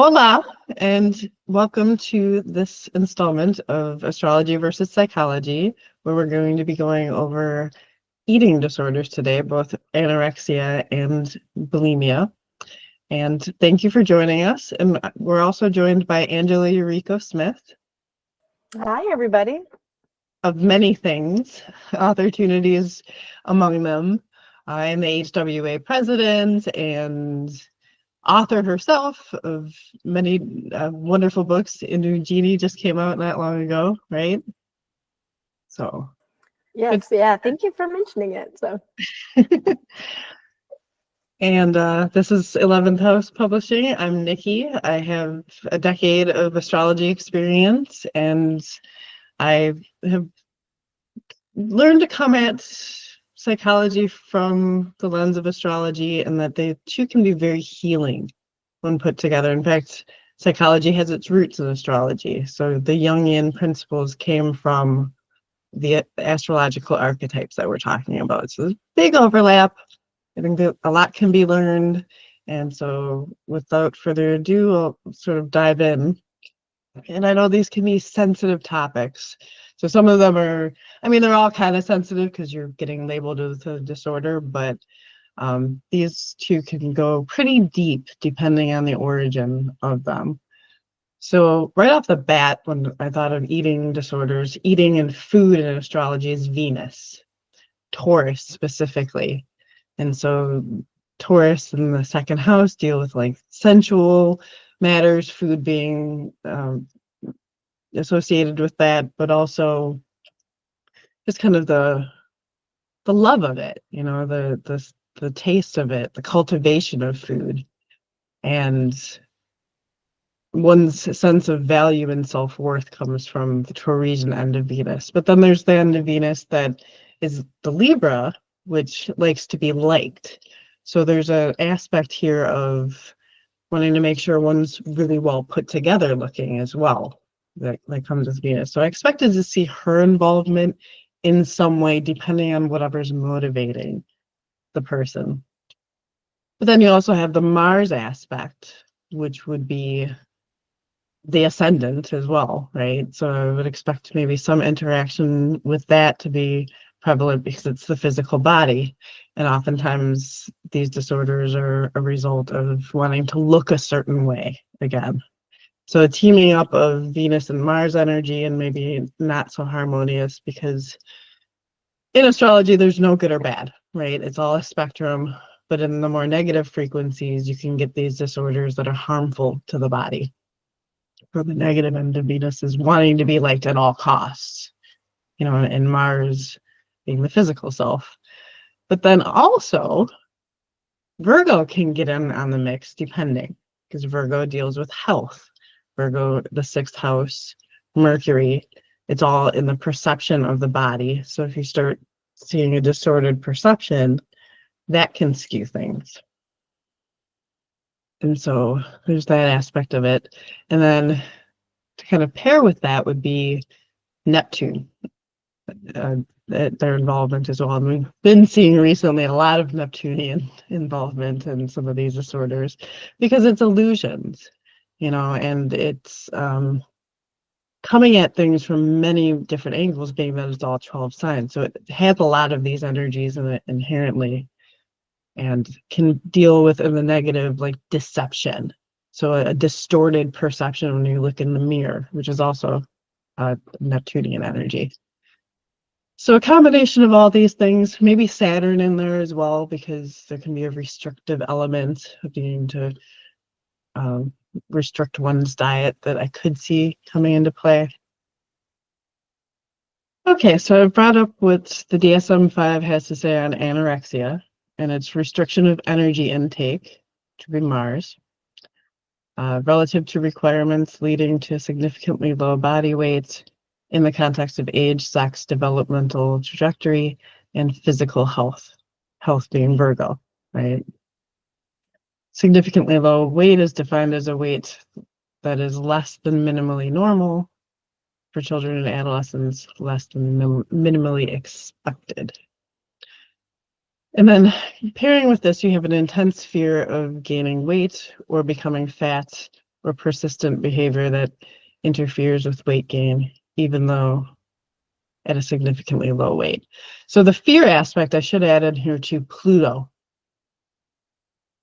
Hola, and welcome to this installment of Astrology versus Psychology, where we're going to be going over eating disorders today, both anorexia and bulimia. And thank you for joining us. And we're also joined by Angela Eureka Smith Hi, everybody. of many things, Authortunities among them. I'm the HWA president and author herself of many wonderful books. Indu Genie just came out not long ago, right? So Yes, yeah, thank you for mentioning it. So, and this is 11th House Publishing. I'm Nikki. I have a decade of astrology experience, and I have learned to come at psychology from the lens of astrology, and that they too can be very healing when put together. In fact, psychology has its roots in astrology. So the Jungian principles came from the astrological archetypes that we're talking about. So there's big overlap. I think that a lot can be learned. And so without further ado, I'll sort of dive in. And I know these can be sensitive topics. So some of them are, I mean, they're all kind of sensitive because you're getting labeled with a disorder, but these two can go pretty deep depending on the origin of them. So right off the bat, when I thought of eating disorders, eating and food in astrology is Venus, Taurus specifically. And so Taurus in the second house deal with like sensual matters, food being associated with that, but also just kind of the love of it, you know, the taste of it, the cultivation of food, and one's sense of value and self-worth comes from the Taurasian end of Venus. But then there's the end of Venus that is the Libra, which likes to be liked. So there's an aspect here of wanting to make sure one's really well put together looking as well that comes with Venus. So I expected to see her involvement in some way, depending on whatever's motivating the person. But then you also have the Mars aspect, which would be the ascendant as well, right? So I would expect maybe some interaction with that to be prevalent because it's the physical body. And oftentimes these disorders are a result of wanting to look a certain way again. So a teaming up of Venus and Mars energy, and maybe not so harmonious, because in astrology, there's no good or bad, right? It's all a spectrum. But in the more negative frequencies, you can get these disorders that are harmful to the body. For the negative end of Venus is wanting to be liked at all costs, you know, and Mars being the physical self. But then also Virgo can get in on the mix depending, because Virgo deals with health. Virgo, the sixth house, Mercury, it's all in the perception of the body. So if you start seeing a distorted perception, that can skew things. And so there's that aspect of it. And then to kind of pair with that would be Neptune, their involvement as well. And we've been seeing recently a lot of Neptunian involvement in some of these disorders because it's illusions, you know, and it's coming at things from many different angles, being that it's all 12 signs. So it has a lot of these energies in it inherently, and can deal with in the negative, like deception. So a distorted perception when you look in the mirror, which is also Neptunian energy. So a combination of all these things, maybe Saturn in there as well, because there can be a restrictive element of needing to restrict one's diet that I could see coming into play. Okay, so I've brought up what the DSM-5 has to say on anorexia, and it's restriction of energy intake, to be Mars, relative to requirements leading to significantly low body weight in the context of age, sex, developmental trajectory, and physical health, health being Virgo, right? Significantly low weight is defined as a weight that is less than minimally normal for children and adolescents, less than minimally expected. And then pairing with this, you have an intense fear of gaining weight or becoming fat or persistent behavior that interferes with weight gain, even though at a significantly low weight. So the fear aspect, I should add in here to Pluto,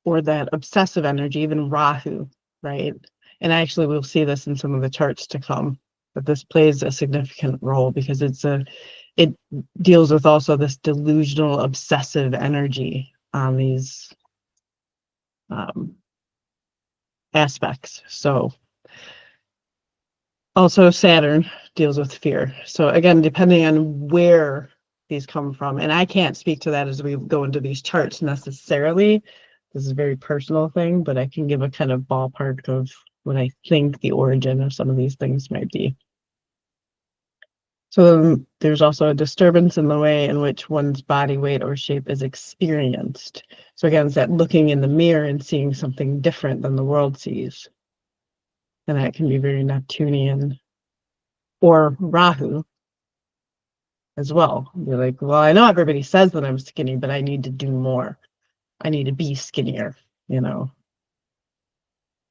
or that obsessive energy, even Rahu, right? And actually we'll see this in some of the charts to come, that this plays a significant role because it deals with also this delusional obsessive energy on these aspects. So also Saturn deals with fear. So again, depending on where these come from, and I can't speak to that as we go into these charts necessarily. This is a very personal thing, but I can give a kind of ballpark of what I think the origin of some of these things might be. So there's also a disturbance in the way in which one's body weight or shape is experienced. So again, it's that looking in the mirror and seeing something different than the world sees. And that can be very Neptunian or Rahu as well. You're like, well, I know everybody says that I'm skinny, but I need to do more. I need to be skinnier, you know.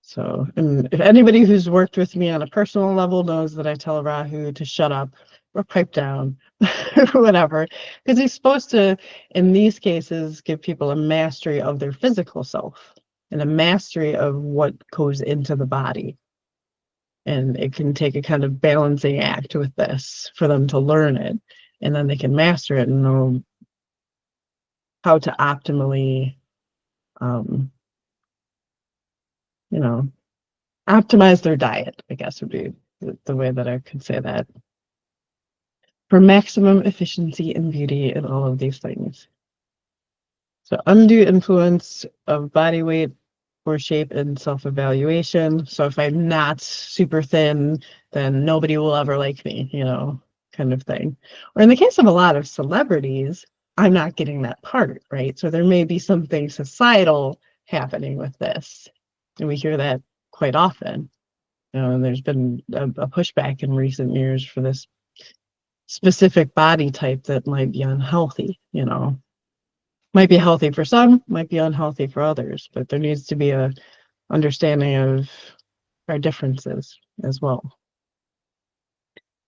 So, and if anybody who's worked with me on a personal level knows that I tell Rahu to shut up or pipe down or whatever, because he's supposed to, in these cases, give people a mastery of their physical self and a mastery of what goes into the body. And it can take a kind of balancing act with this for them to learn it, and then they can master it and know how to optimally, you know, optimize their diet, I guess would be the way that I could say that, for maximum efficiency and beauty in all of these things. So undue influence of body weight or shape and self-evaluation. So if I'm not super thin, then nobody will ever like me, you know, kind of thing. Or in the case of a lot of celebrities, I'm not getting that part, right? So there may be something societal happening with this. And we hear that quite often. You know, and there's been a pushback in recent years for this specific body type that might be unhealthy, you know. Might be healthy for some, might be unhealthy for others, but there needs to be a understanding of our differences as well.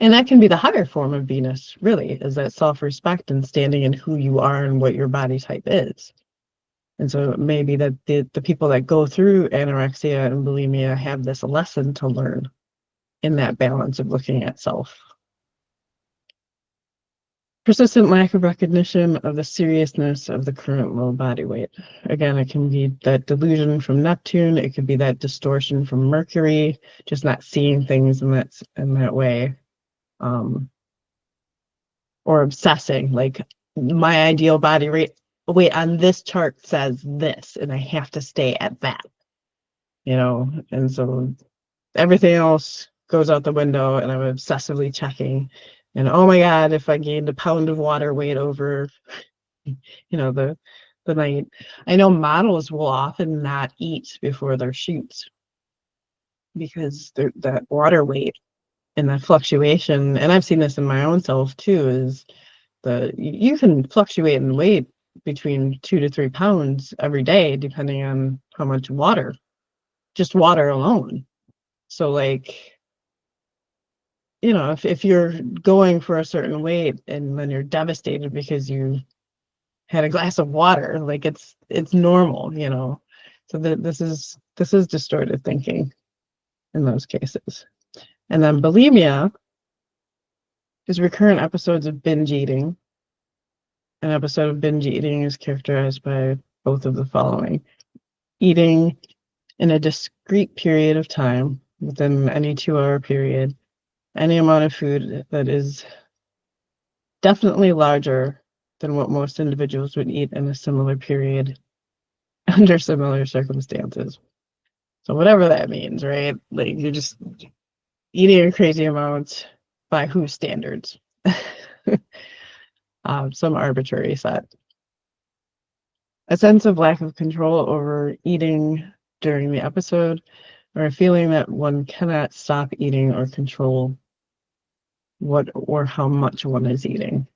And that can be the higher form of Venus, really, is that self-respect and standing in who you are and what your body type is. And so it may be that the people that go through anorexia and bulimia have this lesson to learn in that balance of looking at self. Persistent lack of recognition of the seriousness of the current low body weight. Again, it can be that delusion from Neptune. It could be that distortion from Mercury, just not seeing things in that way. Or obsessing, like my ideal body weight on this chart says this, and I have to stay at that, you know, and so everything else goes out the window, and I'm obsessively checking. And oh my God, if I gained a pound of water weight over, you know, the night. I know models will often not eat before their shoots because that water weight and that fluctuation, and I've seen this in my own self too, is you can fluctuate in weight between 2 to 3 pounds every day, depending on how much water, just water alone. So like, you know, if you're going for a certain weight and then you're devastated because you had a glass of water, like it's normal, you know. So this is distorted thinking in those cases. And then bulimia is recurrent episodes of binge eating. An episode of binge eating is characterized by both of the following: eating in a discrete period of time within any 2-hour period, any amount of food that is definitely larger than what most individuals would eat in a similar period under similar circumstances. So whatever that means, right? Like you're just eating a crazy amount by whose standards? Some arbitrary set. A sense of lack of control over eating during the episode, or a feeling that one cannot stop eating or control what or how much one is eating.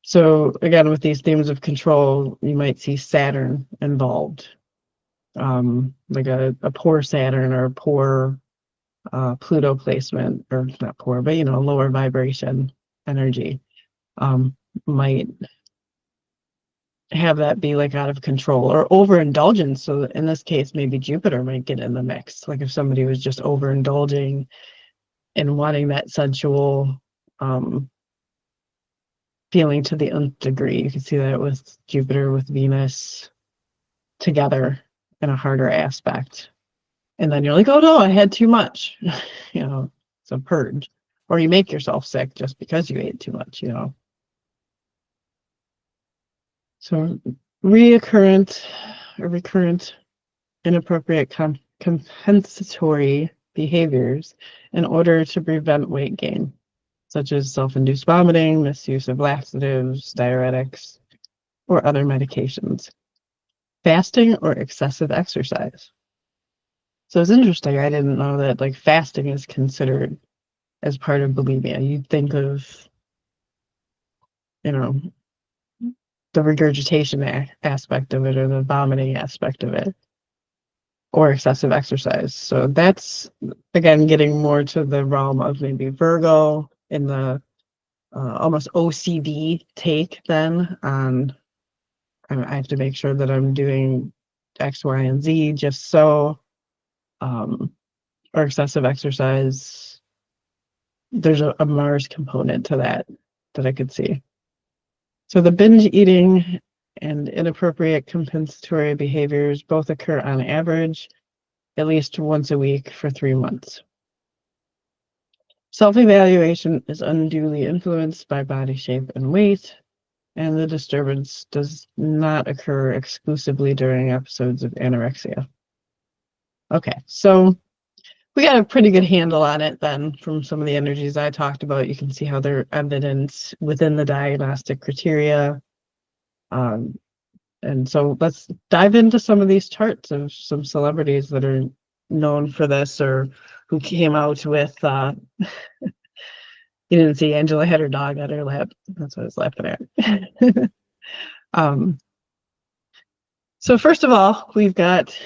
So again, with these themes of control, you might see Saturn involved, like a poor Saturn or a poor Pluto placement, or not poor, but lower vibration energy, might have that be like out of control or overindulgence. So in this case, maybe Jupiter might get in the mix. Like if somebody was just overindulging and wanting that sensual feeling to the nth degree. You can see that with Jupiter, with Venus together in a harder aspect. And then you're like, oh no, I had too much. It's a purge. Or you make yourself sick just because you ate too much, So recurrent inappropriate compensatory behaviors in order to prevent weight gain, such as self-induced vomiting, misuse of laxatives, diuretics, or other medications, fasting or excessive exercise. So it's interesting. I didn't know that like fasting is considered as part of bulimia. You'd think of, the regurgitation aspect of it or the vomiting aspect of it, or excessive exercise. So that's, again, getting more to the realm of maybe Virgo in the almost OCD take then on, I have to make sure that I'm doing X, Y, and Z just so, or excessive exercise. There's a Mars component to that I could see. So the binge eating and inappropriate compensatory behaviors both occur on average at least once a week for 3 months. Self-evaluation is unduly influenced by body shape and weight, and the disturbance does not occur exclusively during episodes of anorexia. Okay, so we got a pretty good handle on it then from some of the energies I talked about. You can see how they're evident within the diagnostic criteria. And so let's dive into some of these charts of some celebrities that are known for this or who came out with, you didn't see Angela had her dog at her lap. That's what I was laughing at. So first of all, we've got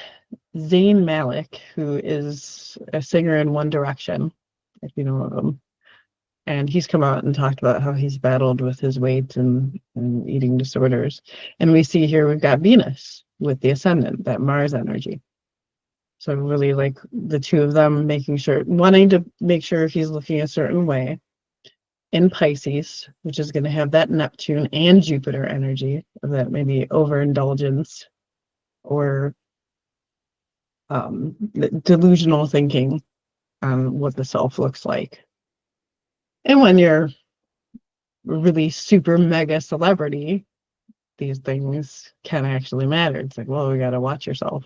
Zayn Malik, who is a singer in One Direction, if you know of him. And he's come out and talked about how he's battled with his weight and eating disorders. And we see here we've got Venus with the ascendant, that Mars energy. So really like the two of them wanting to make sure he's looking a certain way in Pisces, which is going to have that Neptune and Jupiter energy of that maybe overindulgence or delusional thinking on what the self looks like. And when you're a really super mega celebrity, these things can actually matter. It's like, well, we got to watch yourself.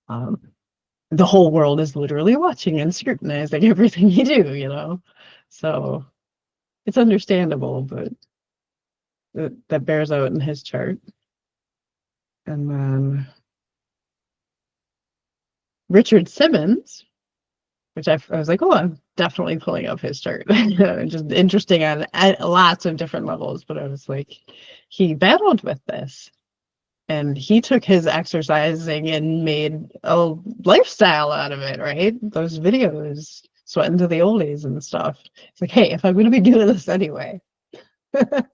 The whole world is literally watching and scrutinizing everything you do, So it's understandable, but that bears out in his chart. And then Richard Simmons, which I was like, oh, I'm definitely pulling up his chart. Just interesting on lots of different levels, but I was like, he battled with this. And he took his exercising and made a lifestyle out of it, right? Those videos, sweating to the oldies and stuff. It's like, hey, if I'm going to be doing this anyway, I'm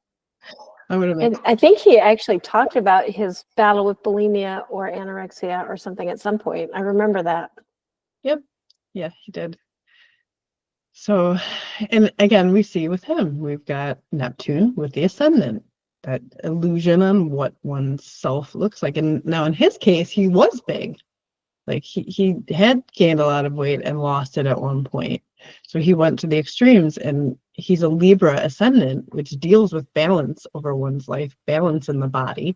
going to make. And I think he actually talked about his battle with bulimia or anorexia or something at some point. I remember that. Yep. Yeah, he did. So, and again, we see with him, we've got Neptune with the ascendant, that illusion on what one's self looks like. And now in his case, he was big. Like he had gained a lot of weight and lost it at one point. So he went to the extremes, and he's a Libra ascendant, which deals with balance over one's life, balance in the body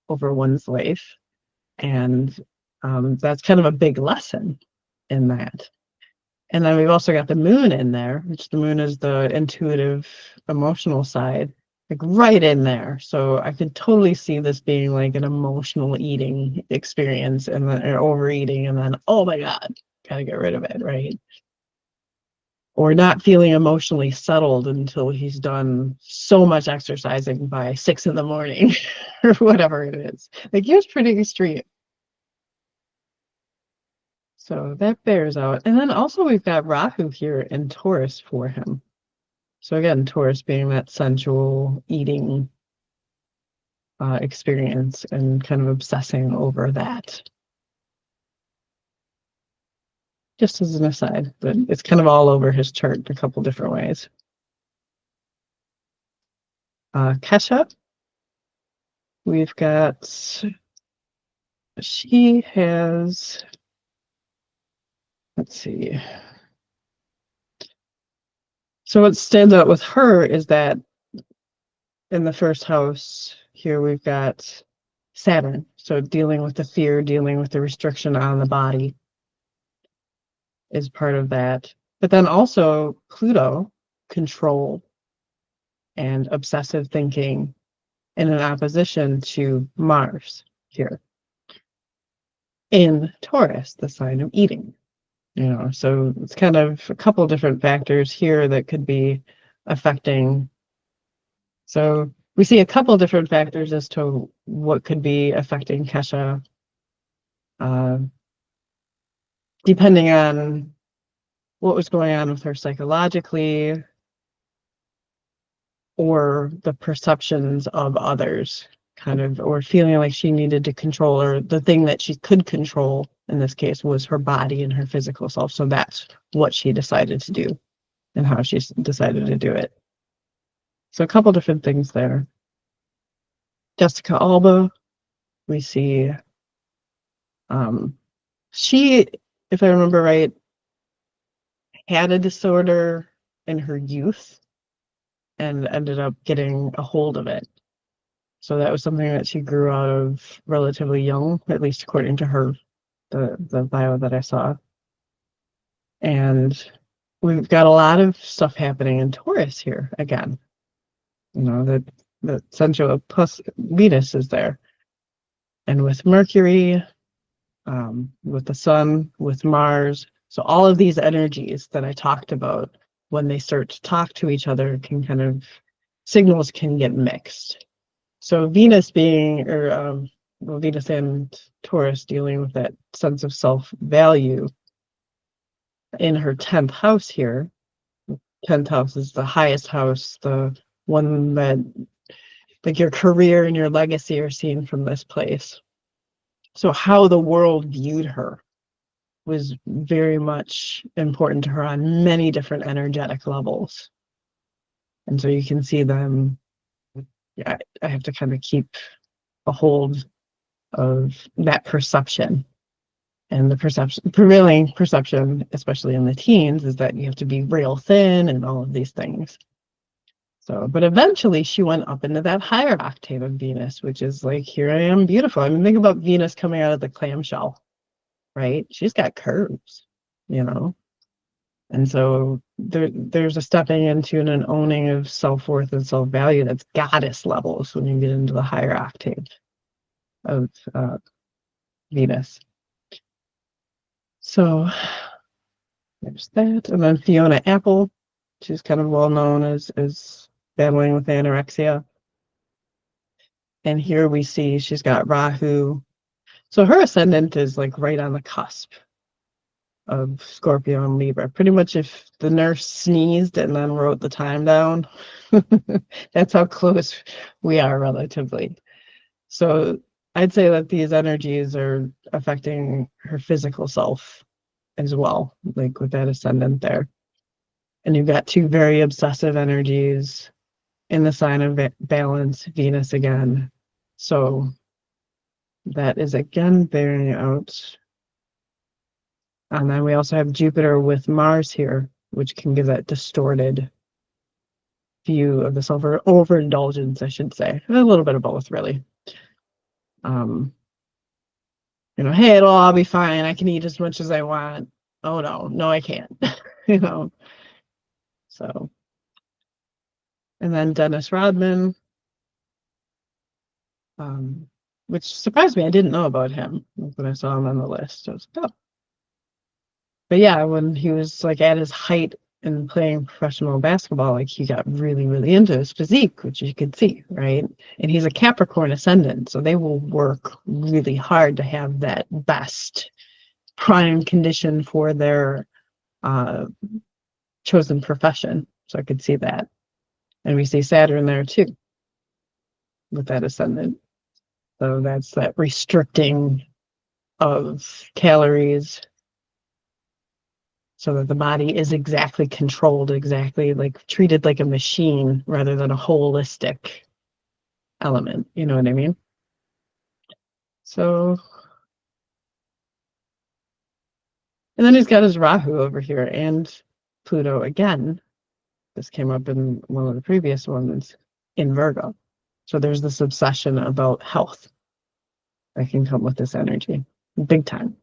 over one's life. And that's kind of a big lesson in that. And then we've also got the moon in there, which the moon is the intuitive, emotional side, like right in there. So I could totally see this being like an emotional eating experience and then or overeating, and then, oh my God, gotta get rid of it, right? Or not feeling emotionally settled until he's done so much exercising by 6 a.m. or whatever it is. Like, he was pretty extreme. So that bears out. And then also we've got Rahu here in Taurus for him. So again, Taurus being that sensual eating experience and kind of obsessing over that. Just as an aside, but it's kind of all over his chart in a couple different ways. Kesha, we've got, she has, let's see. So what stands out with her is that in the first house here, we've got Saturn. So dealing with the fear, dealing with the restriction on the body is part of that. But then also Pluto, control and obsessive thinking, in an opposition to Mars here in Taurus, the sign of eating. So it's kind of a couple different factors here that could be affecting. So we see a couple different factors as to what could be affecting Kesha, depending on what was going on with her psychologically or the perceptions of others, kind of, or feeling like she needed to control, or the thing that she could control in this case was her body and her physical self. So that's what she decided to do and how she decided to do it. So a couple different things there. Jessica Alba, we see she, if I remember right, had a disorder in her youth and ended up getting a hold of it. So that was something that she grew out of relatively young, at least according to her, the bio that I saw. And we've got a lot of stuff happening in Taurus here again. The sensual plus Venus is there. And with Mercury, with the Sun, with Mars. So all of these energies that I talked about, when they start to talk to each other, can kind of, signals can get mixed. So Venus being, or Venus and Taurus dealing with that sense of self-value in her 10th house here. 10th house is the highest house, the one that, like, your career and your legacy are seen from this place. So how the world viewed her was very much important to her on many different energetic levels. And so you can see them, I have to kind of keep a hold of that perception. And the prevailing perception, especially in the teens, is that you have to be real thin and all of these things. So, but eventually she went up into that higher octave of Venus, which is like, here I am, beautiful. I mean, think about Venus coming out of the clamshell, right? She's got curves, And so there's a stepping into and an owning of self-worth and self-value that's goddess levels when you get into the higher octave of Venus. So there's that. And then Fiona Apple, she's kind of well known as battling with anorexia. And here we see she's got Rahu. So her ascendant is like right on the cusp of Scorpio and Libra. Pretty much if the nurse sneezed and then wrote the time down, that's how close we are relatively. So I'd say that these energies are affecting her physical self as well, like with that ascendant there. And you've got two very obsessive energies in the sign of balance, Venus again. So that is again bearing out. And then we also have Jupiter with Mars here, which can give that distorted view of the self, or overindulgence, I should say. A little bit of both, really. Hey, it'll all be fine. I can eat as much as I want. Oh, no, I can't. So. And then Dennis Rodman, which surprised me. I didn't know about him when I saw him on the list. I was like, oh. But yeah, when he was like at his height in playing professional basketball, like he got really, really into his physique, which you could see, right? And he's a Capricorn ascendant, so they will work really hard to have that best prime condition for their chosen profession. So I could see that. And we see Saturn there too, with that ascendant. So that's that restricting of calories so that the body is exactly controlled, exactly like treated like a machine rather than a holistic element. You know what I mean? So, and then he's got his Rahu over here and Pluto again. This came up in one of the previous ones in Virgo. So there's this obsession about health that can come with this energy, big time.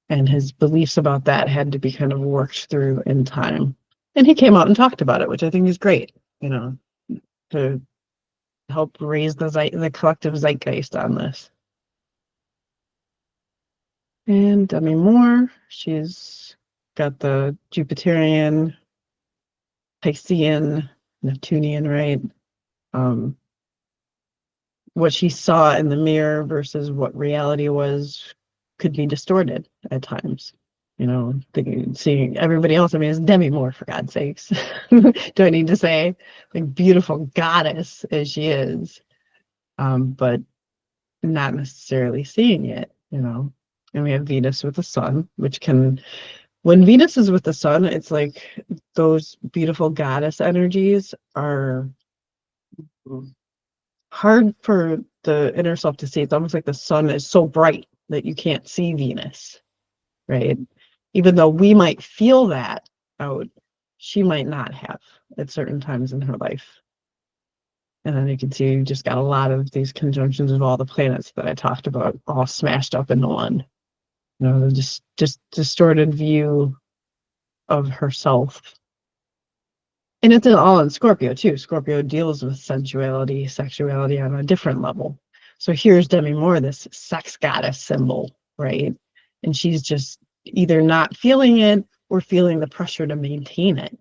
And his beliefs about that had to be kind of worked through in time. And he came out and talked about it, which I think is great, you know, to help raise the collective zeitgeist on this. And Demi Moore, she's got the Jupiterian, Piscean, Neptunian, right? What she saw in the mirror versus what reality was could be distorted at times. You know, seeing everybody else. I mean, it's Demi Moore, for God's sakes. Do I need to say, like, beautiful goddess as she is, but not necessarily seeing it, you know. And we have Venus with the sun, which can, when Venus is with the sun, it's like those beautiful goddess energies are hard for the inner self to see. It's almost like the sun is so bright that you can't see Venus, right? Even though we might feel that out, she might not have at certain times in her life. And then you can see you just got a lot of these conjunctions of all the planets that I talked about all smashed up into one. You know, just distorted view of herself. And it's all in Scorpio too. Scorpio deals with sensuality, sexuality on a different level. So here's Demi Moore, this sex goddess symbol, right? And she's just either not feeling it or feeling the pressure to maintain it,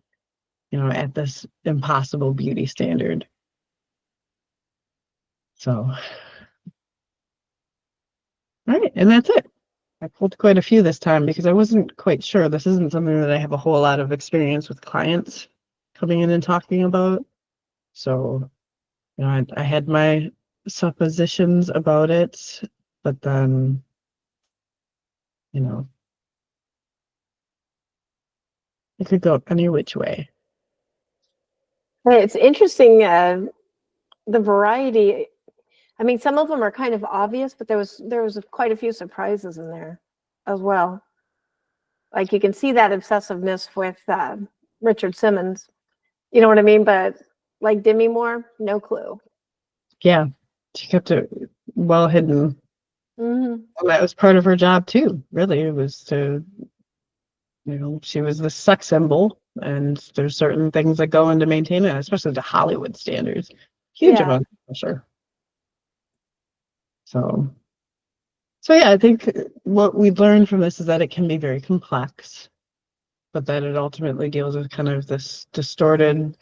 you know, at this impossible beauty standard. So, all right, and that's it. I pulled quite a few this time because I wasn't quite sure. This isn't something that I have a whole lot of experience with clients coming in and talking about. So, you know, I had my suppositions about it, but then, you know, it could go any which way. It's interesting, the variety. I mean, some of them are kind of obvious, but there was quite a few surprises in there as well. Like you can see that obsessiveness with Richard Simmons. You know what I mean? But like Demi Moore, no clue. Yeah, she kept it well hidden. Mm-hmm. And that was part of her job too, really. It was to, you know, she was the sex symbol, and there's certain things that go into maintaining it, especially to Hollywood standards. Huge Yeah. amount of pressure. So yeah, I think what we learned from this is that it can be very complex, but that it ultimately deals with kind of this distorted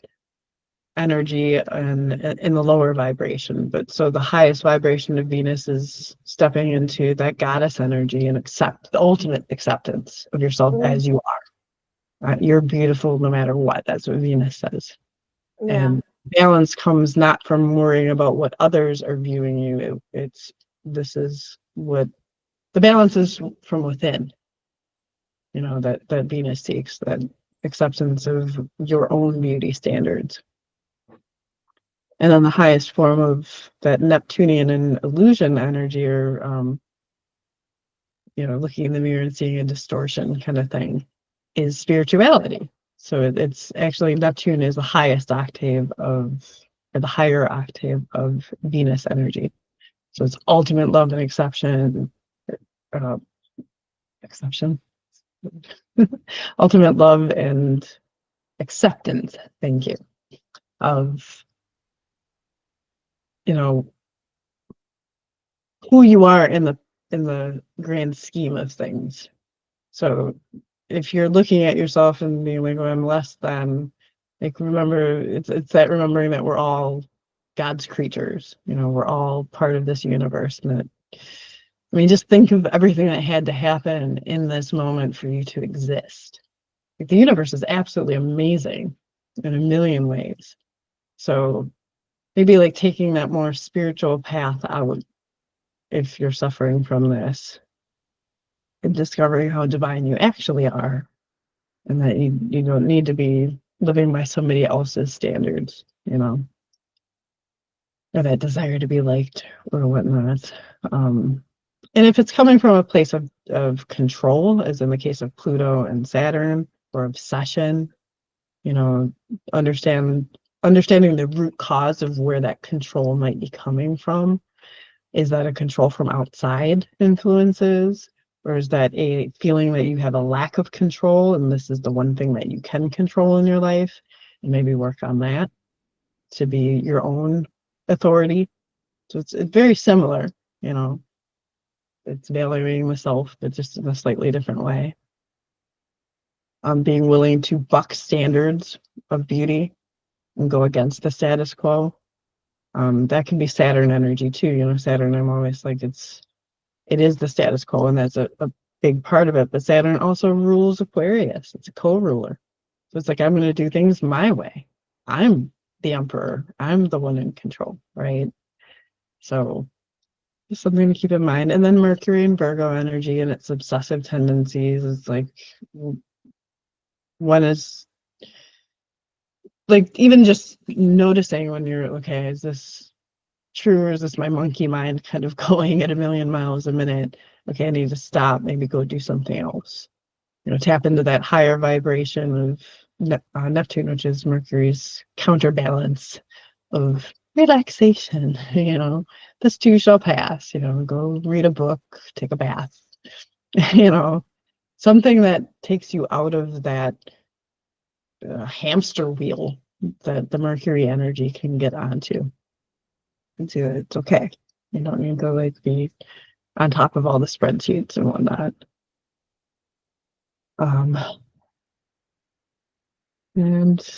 energy and in the lower vibration. But so the highest vibration of Venus is stepping into that goddess energy and accept the ultimate acceptance of yourself as you are. You're beautiful no matter what. That's what Venus says. Yeah. And balance comes not from worrying about what others are viewing you. This is what the balance is from within. You know, that Venus seeks, that acceptance of your own beauty standards. And then the highest form of that Neptunian and illusion energy, or you know, looking in the mirror and seeing a distortion kind of thing, is spirituality. So it's actually Neptune is the highest octave of, or the higher octave of Venus energy. So it's ultimate love and uh, exception, ultimate love and acceptance. Thank you. Of, you know, who you are in the grand scheme of things. So if you're looking at yourself and being like, oh, I'm less than, like, remember, it's that remembering that we're all God's creatures. You know, we're all part of this universe, and that I mean, just think of everything that had to happen in this moment for you to exist. Like, the universe is absolutely amazing in a million ways. So maybe like taking that more spiritual path out if you're suffering from this, and discovering how divine you actually are, and that you don't need to be living by somebody else's standards, you know, or that desire to be liked or whatnot. And if it's coming from a place of control, as in the case of Pluto and Saturn, or obsession, you know, understanding the root cause of where that control might be coming from. Is that a control from outside influences? Or is that a feeling that you have a lack of control and this is the one thing that you can control in your life? And maybe work on that to be your own authority. So it's very similar, you know. It's valuing the self, but just in a slightly different way. Being willing to buck standards of beauty and go against the status quo. That can be Saturn energy too. You know, Saturn, I'm always like, it is the status quo, and that's a big part of it. But Saturn also rules Aquarius. It's a co-ruler. So it's like, I'm going to do things my way. I'm the emperor. I'm the one in control, right? So just something to keep in mind. And then Mercury and Virgo energy and its obsessive tendencies is like, one is like, even just noticing when you're, okay, is this true, or is this my monkey mind kind of going at a million miles a minute? Okay, I need to stop, maybe go do something else. You know, tap into that higher vibration of Neptune, which is Mercury's counterbalance of relaxation. You know, this too shall pass. You know, go read a book, take a bath. You know, something that takes you out of that hamster wheel that the Mercury energy can get onto. And see that it's okay. You don't need to like be on top of all the spreadsheets and whatnot. And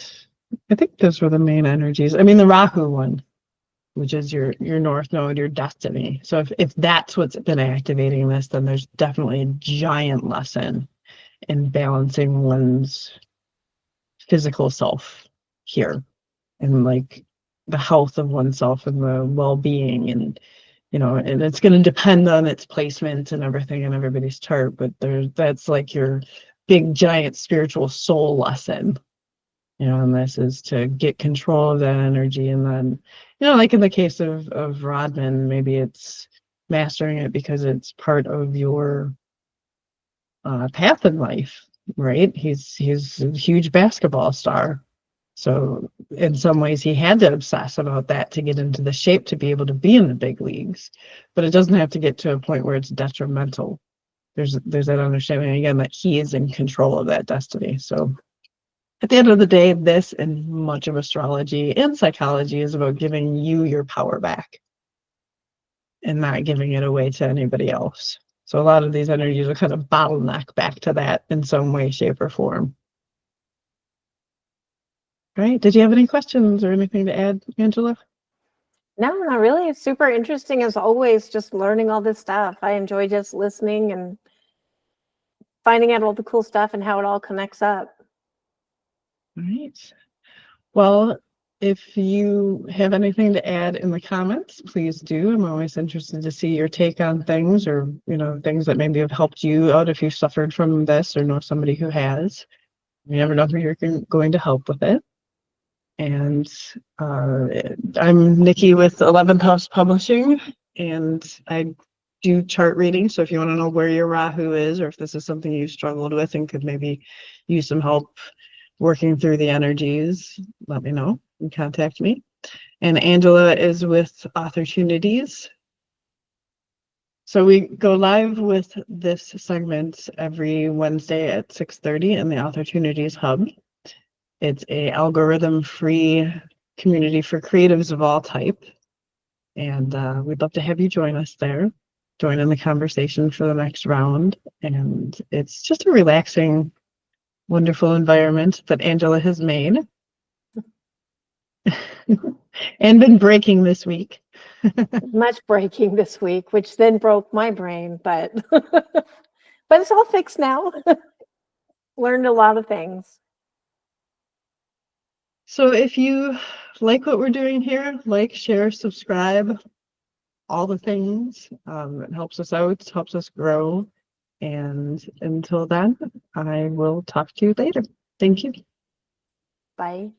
I think those were the main energies. I mean, the Rahu one, which is your north node, your destiny. So if that's what's been activating this, then there's definitely a giant lesson in balancing one's physical self here, and like the health of oneself and the well-being, and you know, and it's going to depend on its placement and everything in everybody's chart, but that's like your big giant spiritual soul lesson, you know. And this is to get control of that energy. And then, you know, like in the case of Rodman, maybe it's mastering it because it's part of your path in life, right? He's a huge basketball star. So in some ways he had to obsess about that to get into the shape to be able to be in the big leagues. But it doesn't have to get to a point where it's detrimental. There's that understanding again that he is in control of that destiny. So at the end of the day, this and much of astrology and psychology is about giving you your power back and not giving it away to anybody else. So a lot of these energies are kind of bottleneck back to that in some way, shape, or form. Right? Did you have any questions or anything to add, Angela? No, not really. It's super interesting as always, just learning all this stuff. I enjoy just listening and finding out all the cool stuff and how it all connects up. All right. Well, if you have anything to add in the comments, please do. I'm always interested to see your take on things, or, you know, things that maybe have helped you out if you suffered from this or know somebody who has. You never know who you're going to help with it. And I'm Nikki with 11th House Publishing, and I do chart reading. So if you want to know where your Rahu is, or if this is something you struggled with and could maybe use some help working through the energies, let me know and contact me. And Angela is with Authortunities. So we go live with this segment every Wednesday at 6:30 in the Authortunities Hub. It's a algorithm-free community for creatives of all type. And we'd love to have you join us there, join in the conversation for the next round. And it's just a relaxing, wonderful environment that Angela has made and been breaking this week. Much breaking this week, which then broke my brain, but but it's all fixed now. Learned a lot of things. So if you like what we're doing here, like, share, subscribe, all the things. It helps us out, helps us grow. And until then, I will talk to you later. Thank you. Bye.